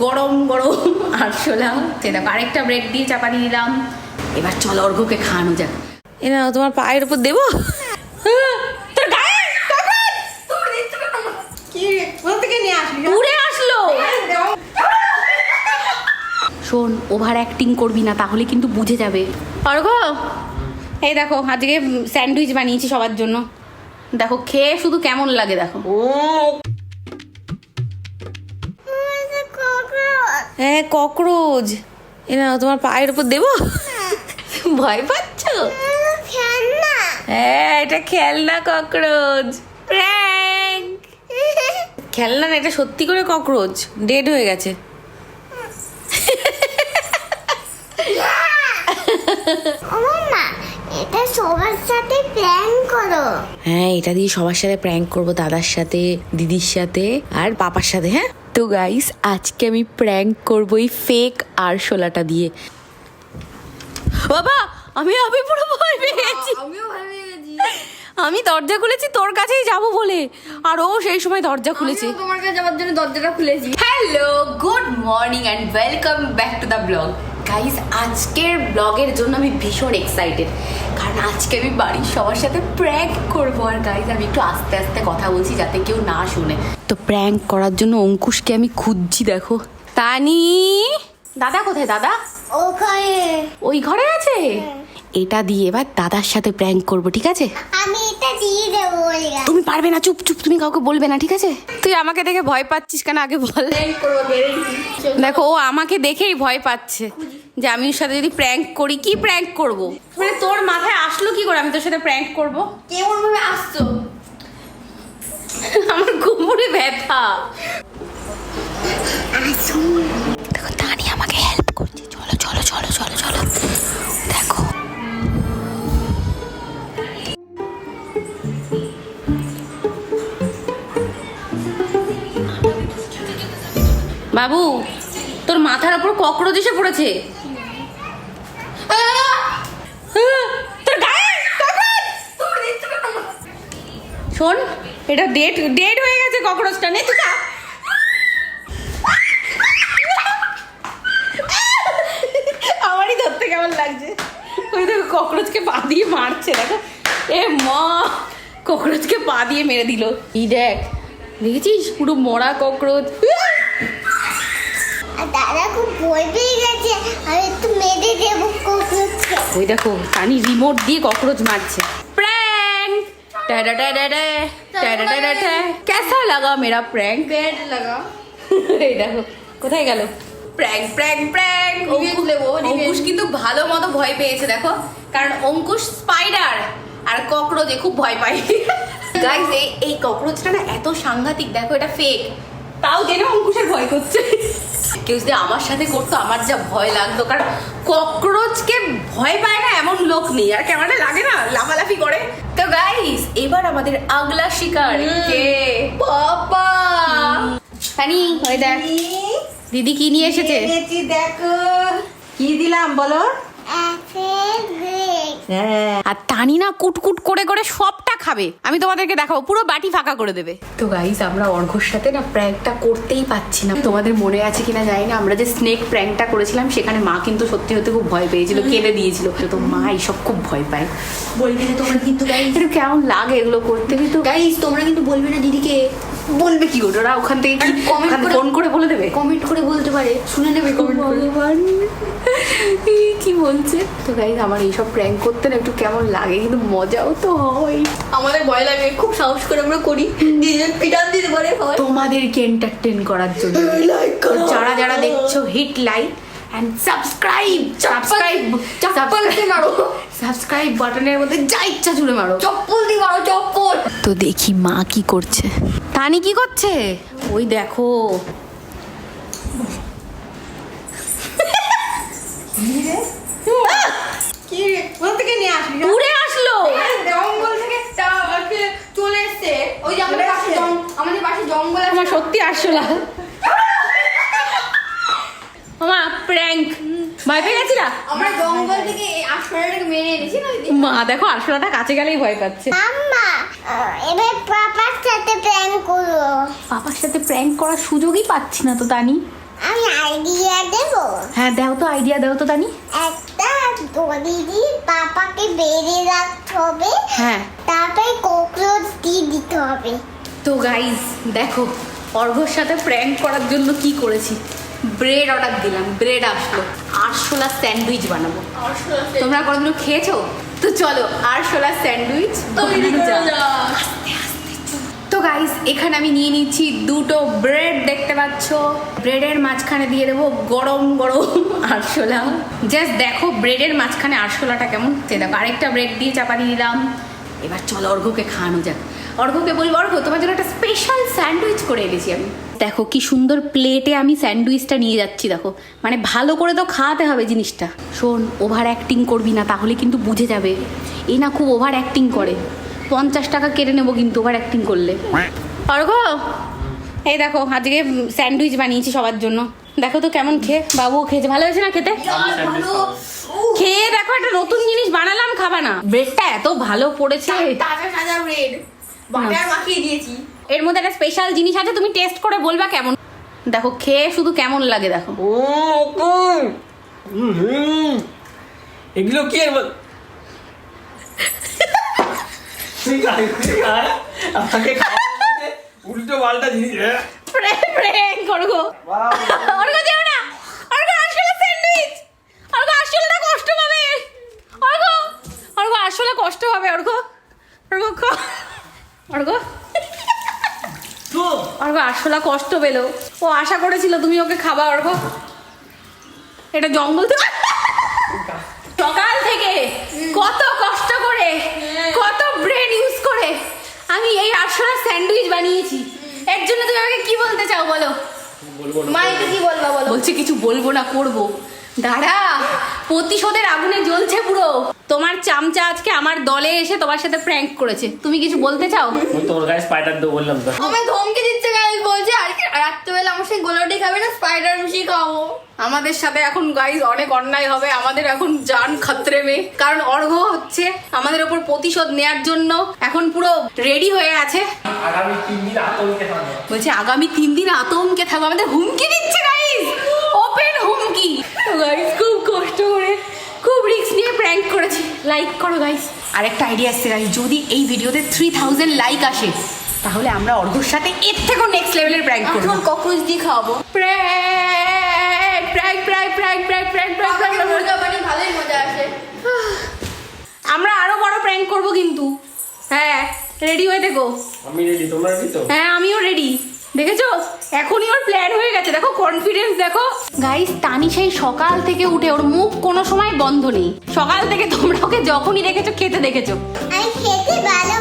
গরম গরম আরশোলা। দেখো আরেকটা ব্রেড দিয়ে চাপাতি দিলাম। এবার চলো অর্ঘ্যকে খাওয়ানো যাক। এ না তোমার পায়ের উপর দেবো। উড়ে আসলো। শোন, ওভার অ্যাক্টিং করবি না, তাহলে কিন্তু বুঝে যাবে। অর্ঘ্য, এই দেখো আজকে স্যান্ডউইচ বানিয়েছি সবার জন্য। দেখো খেয়ে শুধু কেমন লাগে দেখো। হ্যাঁ ককরোচ। এ না তোমার পায়ের উপর দেবো। ভয় পাচ্ছ? হ্যাঁ এটা খেলনা ককরোচ। প্র্যাঙ্ক। খেলনা না, এটা সত্যি করে ককরোচ, ডেড হয়ে গেছে। এটা সবার সাথে প্র্যাঙ্ক করো। হ্যাঁ এটা দিয়ে সবার সাথে প্র্যাঙ্ক করবো, দাদার সাথে, দিদির সাথে আর পাপার সাথে। হ্যাঁ তো গাইস আজকে আমি প্র্যাঙ্ক করবো এই ফেক আরশোলাটা দিয়ে। বাবা আমি পুরো ভয় পেয়ে গেছি। আমি দরজা খুলেছি তোর কাছেই যাব বলে, আর ও সেই সময় দরজা খুলেছে। তোমার কাছে যাওয়ার জন্য দরজাটা খুলেছি। Hello, good morning and welcome back to the blog. Guys আজকের ব্লগের জন্য আমি ভীষণ এক্সাইটেড, কারণ আজকে আমি বাড়ির সবার সাথে প্র্যাঙ্ক করবো। আর গাইস আমি একটু আস্তে আস্তে কথা বলছি যাতে কেউ না শুনে। তো প্র্যাঙ্ক করার জন্য অঙ্কুশকে আমি খুঁজছি। দেখো তানি, দাদা কোথায়? দাদা ওখানে ওই ঘরে আছে। এটা দিয়ে এবার দাদার সাথে প্র্যাঙ্ক করবো, ঠিক আছে? আমি এটা দিয়ে দেবো। তুমি পারবে না, চুপ চুপ, তুমি কাউকে বলবে না, ঠিক আছে? তুই আমাকে দেখে ভয় পাচ্ছিস কেন আগে বল। দেখো ও আমাকে দেখেই ভয় পাচ্ছে যে আমি ওর সাথে যদি প্র্যাঙ্ক করি। কি প্র্যাঙ্ক করব? মানে তোর মাথায় আসলো কি করে আমি তোর সাথে প্র্যাঙ্ক করব? কেমন ভাবে আসছো? আমার কোমরে ব্যথা। দেখো তানি আমাকে হেল্প করছে। চলো চলো চলো চলো চলো। দেখো বাবু, তোর মাথার উপর ককরোচ এসে পড়েছে। শোন, এটা ডেড হয়ে গেছে ককরোচটা। নে তুই খা। আমারই ধরতে কেমন লাগছে। ওই দেখো ককরোচকে পা দিয়ে মারছে। দেখো এ মা, ককরোচকে পা দিয়ে মেরে দিল। এই দেখ, দেখেছিস পুরো মরা ককরোচ। দাদা খুব ভয় পেয়ে গেছে, আমি একটু মেরে দেবো ককরোচকে। ওই দেখো তানি রিমোট দিয়ে ককরোচ মারছে। Prank. Tada tada tada tada tada. কেসা লাগা মেরা প্র্যাঙ্ক? বেড লাগা। এই দেখো কোথায় গেল? Prank prank prank. অঙ্কুশ কিন্তু ভালো মতো ভয় পেয়েছে দেখো, কারণ অঙ্কুশ স্পাইডার আর ককরোচে খুব ভয় পায়। গাইস এই ককরোচটা না এত সাংঘাতিক, দেখো এটা ফেক, তাও জেনে অঙ্কুশের ভয় করছে। কেউ যদি আমার সাথে করতো আমার যা ভয় লাগতো, কারণ ককরোচকে ভয় পায় না এমন লোক নেই। আর কেমন লাগে না, লাফালাফি করে। তো গাইস এবার আমাদের আগলা শিকার কে? বাবা তানি, ওই দেখ দিদি কি নিয়ে এসেছে। দেখো কি দিলাম বলো। আর তানি না কুটকুট করে করে সবটা খাবে। আমি তোমাদেরকে দেখাবো, পুরো বাটি ফাঁকা করে দেবে। তো গাইস আমরা অর্ঘ্যর সাথে না প্র্যাঙ্কটা করতেই পাচ্ছি না। তোমাদের মনে আছে কিনা জানি না, আমরা যে স্নেক প্র্যাঙ্কটা করেছিলাম সেখানে মা কিন্তু সত্যি সত্যি খুব ভয় পেয়েছিল, কেঁদে দিয়েছিল। তো মা এইসব খুব ভয় পায়। বলবি না তোমরা কিন্তু গাইস। একটু কেমন লাগে এগুলো করতে, কিন্তু গাইস তোমরা কিন্তু বলবে না দিদিকে। বলবে কি ওরা ওখান থেকে ফোন করে বলে দেবে, কমেন্ট করে বলতে পারে, শুনে নেবে কমেন্ট করে। ভগবান কি বলছে। তো গাইস আমার এইসব প্র্যাঙ্ক করতে না একটু কেমন লাগে, কিন্তু মজাও তো হয়। আমাদের ভয় লাগে, খুব সাহস করে আমরা করি। দিদির পিটান দিতে পারে হয় তোমাদেরকে এন্টারটেইন করার জন্য। তো যারা যারা দেখছো hit like and subscribe subscribe বাটনের মধ্যে যা ইচ্ছা জুড়ে মারো, চপ্পল দিয়ে মারো চপ্পল। তো দেখি মা কি করছে। তানি কি করছে? ওই দেখো কি রে কোথা থেকে নিয়ে আসলি? উড়ে আসলো। জঙ্গল থেকে চলে এসছে। ওই যে আমাদের পাশে জঙ্গল আছে। আমার সত্যি আসলো মামা প্র্যাঙ্ক। ভয় পেয়ে গেছিলা? আমরা জঙ্গল থেকে আশফারাটাকে মেরে এনেছি না দিদি। মা দেখো আরশোলাটা কাছে গেলেই ভয় পাচ্ছে। আম্মা এবার পাপার সাথে প্র্যাঙ্ক করো। পাপার সাথে প্র্যাঙ্ক করার সুযোগই পাচ্ছি না তো তানি। আমি আইডিয়া দেবো। হ্যাঁ দাও তো, আইডিয়া দাও তো তানি। একটা দড়ি দিয়ে পাপাকে বেঁধে রাখতে হবে, হ্যাঁ তারপরে ককরোচ দিয়ে দিতে হবে। তো গাইস দেখো অর্ঘর সাথে প্র্যাঙ্ক করার জন্য কি করেছি, ব্রেড অর্ডার দিলাম, ব্রেড আসলো, আরশোলা স্যান্ডউইচ বানাবো। তোমরা কোনোদিনও খেয়েছো? তো চলো আরশোলা স্যান্ডউইচ তৈরি বানানো করা যাক। যাক। তো গাইস এখানে আমি নিয়ে নিচ্ছি দুটো ব্রেড, দেখতে পাচ্ছ। ব্রেডের মাঝখানে দিয়ে দেবো গরম গরম আরশোলা। জাস্ট দেখো ব্রেডের মাঝখানে আরশোলাটা কেমন, সে দেখো আরেকটা ব্রেড দিয়ে চাপা দিয়ে দিলাম। এবার চলো অর্ঘকে খাওয়ানো যাক। অর্ঘকে বলবো অর্ঘ তোমার জন্য একটা স্পেশাল স্যান্ডউইচ করে এনেছি আমি। দেখো কি সুন্দর প্লেটে আমি স্যান্ডউইচটা নিয়ে যাচ্ছি, দেখো মানে ভালো করে তো খাওয়াতে হবে জিনিসটা। শোন ওভার অ্যাক্টিং করবি না, তাহলে কিন্তু বুঝে যাবে এই না খুব ওভার অ্যাক্টিং করে। 50 টাকা কেটে নেবো কিন্তু ওভার অ্যাক্টিং করলে। অর্ঘ এই দেখো আজকে স্যান্ডউইচ বানিয়েছি সবার জন্য, দেখো তো কেমন খেয়ে। বাবুও খেয়েছে, ভালো হয়েছে না খেতে? খেয়ে দেখো একটা নতুন জিনিস বানালাম, খাবা না? ব্রেডটা এত ভালো পড়েছে, তাজা তাজা ব্রেড বাটার মাখিয়ে দিয়েছি। এর মধ্যে একটা স্পেশাল জিনিস আছে, তুমি টেস্ট করে বলবা কেমন। দেখো খেয়ে শুধু কেমন লাগে দেখো। এগুলো কি আপনাকে উল্টো পাল্টা জিনিস। প্র্যাঙ্ক অর্ঘ, অর্ঘ যেও না, অর্ঘ আসলে স্যান্ডউইচ, অর্ঘ আসলে কষ্ট পাবে, অর্ঘ অর্ঘ আসলে কষ্ট হবে, অর্ঘ অর্ঘ অর্ঘ অর্ঘ আসলে কষ্ট পেলো, ও আশা করেছিল তুমি ওকে খাবা। অর্ঘ এটা জঙ্গল থেকে সকাল থেকে কত কষ্ট করে কত ব্রেন ইউজ করে আমি এই আরশোলা স্যান্ডউইচ বানিয়েছি। এর জন্য তুমি আমাকে কি বলতে চাও বলো? মাইকে কি বলবা বলো? বলছে কিছু বলবো না, করবো। দাঁড়া, প্রতিশোধের আগুনে জ্বলছে পুরো। তোমার চামচা আজকে আমার দলে এসে তোমার সাথে প্র্যাঙ্ক করেছে, তুমি কিছু বলতে চাও? ওই তোর গায়ে স্পাইডার দেবো বললাম তো। আমায় ধমকে দিচ্ছে গাইস, বলছে আর রাত্রেবেলা আমার সাথে গোলাটি খাবে না, স্পাইডার মিশিয়ে খাবো। আমাদের সাথে এখন গাইজ অনেক অন্যায় হবে, আমাদের এখন জান খাতরে মে। কারণ অর্ঘ হচ্ছে আমাদের ওপর প্রতিশোধ নেয়ার জন্য এখন পুরো রেডি হয়ে আছে। আগামী 3 দিন আতঙ্কে থাকবো। বলছে আগামী 3 দিন আতঙ্কে থাকবো, আমাদের হুমকি দিচ্ছে গাইজ, ওপেন হুমকি। তো গাইজ খুব কষ্ট করে খুব রিস্ক নিয়ে প্র্যাঙ্ক করেছি। লাইক করো গাইজ। আরেকটা আইডিয়া আসছে গাইজ, যদি এই ভিডিওতে 3000 লাইক আসে তাহলে আমরা অর্ঘর সাথে এর থেকেও নেক্সট লেভেলের প্র্যাঙ্ক করবো। এখন ককরোচ দিয়ে খাওয়াবো। Prank prank prank prank prank prank পাপাকে প্র্যাঙ্ক। মুরগা বানিয়ে ভালোই মজা আসে। আমরা আরো বড় প্র্যাঙ্ক করব কিন্তু। হ্যাঁ রেডি হয়ে থেকো। আমি রেডি, তোমরা রেডি তো? হ্যাঁ আমিও রেডি। দেখেছো এখনই ওর প্ল্যান হয়ে গেছে, দেখো কনফিডেন্স দেখো। গাইস তানি সেই সকাল থেকে উঠে, ওর মুখ কোনো সময় বন্ধ নেই। সকাল থেকে তোমরা ওকে যখনই দেখেছো খেতে দেখেছো। আমি খেতে ভালো